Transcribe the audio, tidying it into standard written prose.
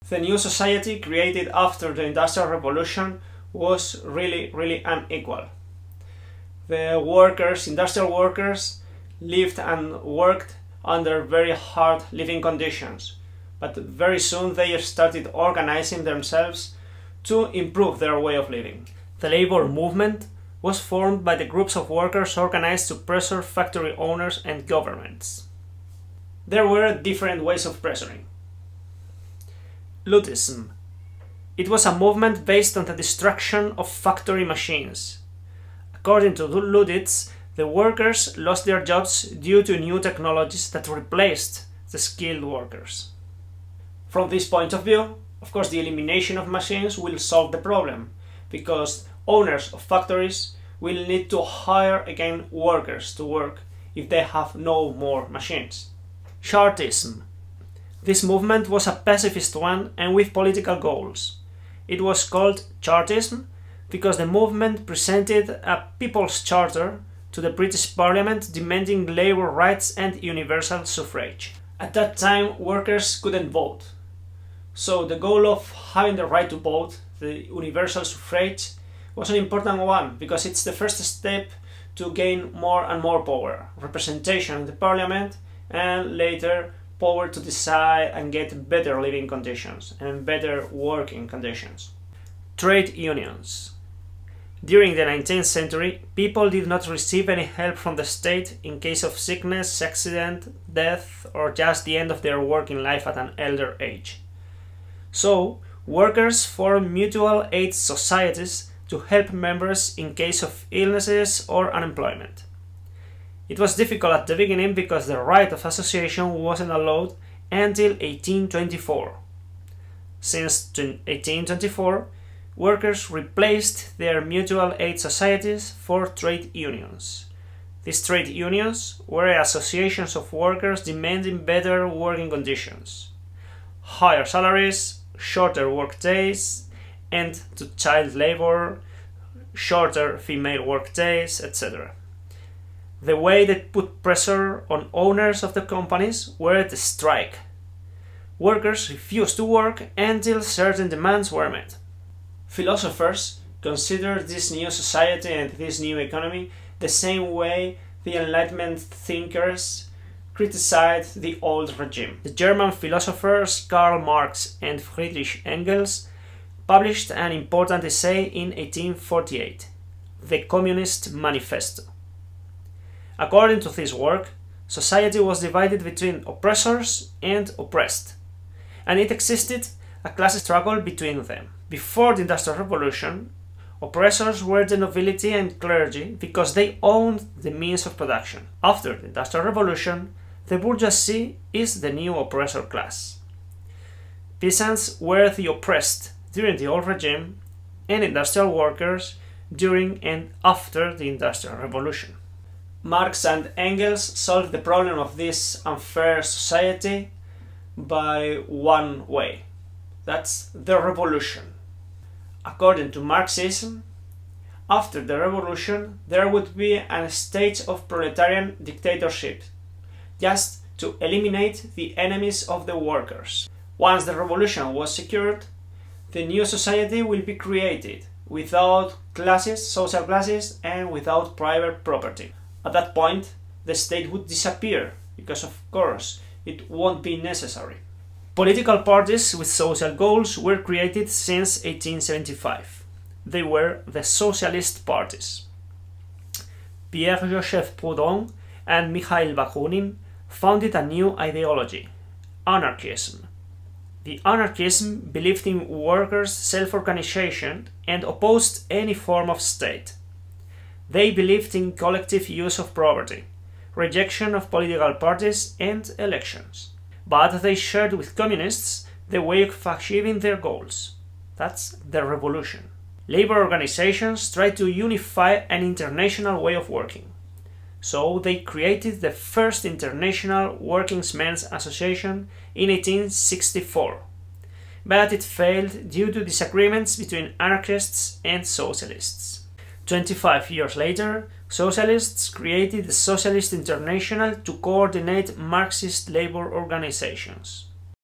The new society created after the Industrial Revolution was really unequal. The workers, industrial workers, lived and worked under very hard living conditions, but very soon they started organizing themselves to improve their way of living. The labor movement was formed by the groups of workers organized to pressure factory owners and governments. There were different ways of pressuring. Luddism. It was a movement based on the destruction of factory machines. According to Luddites, the workers lost their jobs due to new technologies that replaced the skilled workers. From this point of view, of course, the elimination of machines will solve the problem, because owners of factories will need to hire again workers to work if they have no more machines. Chartism. This movement was a pacifist one and with political goals. It was called Chartism because the movement presented a People's Charter to the British Parliament demanding labour rights and universal suffrage. At that time, workers couldn't vote. So the goal of having the right to vote, the universal suffrage, was an important one because it's the first step to gain more and more power, representation in the Parliament, and later power to decide and get better living conditions and better working conditions. Trade unions. During the 19th century, people did not receive any help from the state in case of sickness, accident, death, or just the end of their working life at an elder age. So, workers formed mutual aid societies to help members in case of illnesses or unemployment. It was difficult at the beginning because the right of association wasn't allowed until 1824. Since 1824, workers replaced their mutual aid societies for trade unions. These trade unions were associations of workers demanding better working conditions, higher salaries, shorter work days, end to child labor, shorter female work days, etc. The way they put pressure on owners of the companies were the strike. Workers refused to work until certain demands were met. Philosophers considered this new society and this new economy the same way the Enlightenment thinkers criticized the old regime. The German philosophers Karl Marx and Friedrich Engels published an important essay in 1848, The Communist Manifesto. According to this work, society was divided between oppressors and oppressed, and it existed a class struggle between them. Before the Industrial Revolution, oppressors were the nobility and clergy because they owned the means of production. After the Industrial Revolution, the bourgeoisie is the new oppressor class. Peasants were the oppressed during the old regime, and industrial workers during and after the Industrial Revolution. Marx and Engels solved the problem of this unfair society by one way. That's the revolution. According to Marxism, after the revolution there would be a stage of proletarian dictatorship, just to eliminate the enemies of the workers. Once the revolution was secured, the new society will be created without classes, social classes, and without private property. At that point, the state would disappear because, of course, it won't be necessary. Political parties with social goals were created since 1875. They were the socialist parties. Pierre-Joseph Proudhon and Mikhail Bakunin founded a new ideology, anarchism. The anarchism believed in workers' self-organization and opposed any form of state. They believed in collective use of property, rejection of political parties and elections. But they shared with communists the way of achieving their goals. That's the revolution. Labor organizations tried to unify an international way of working. So they created the first International Workingmen's Association in 1864. But it failed due to disagreements between anarchists and socialists. 25 years later, socialists created the Socialist International to coordinate Marxist labor organizations.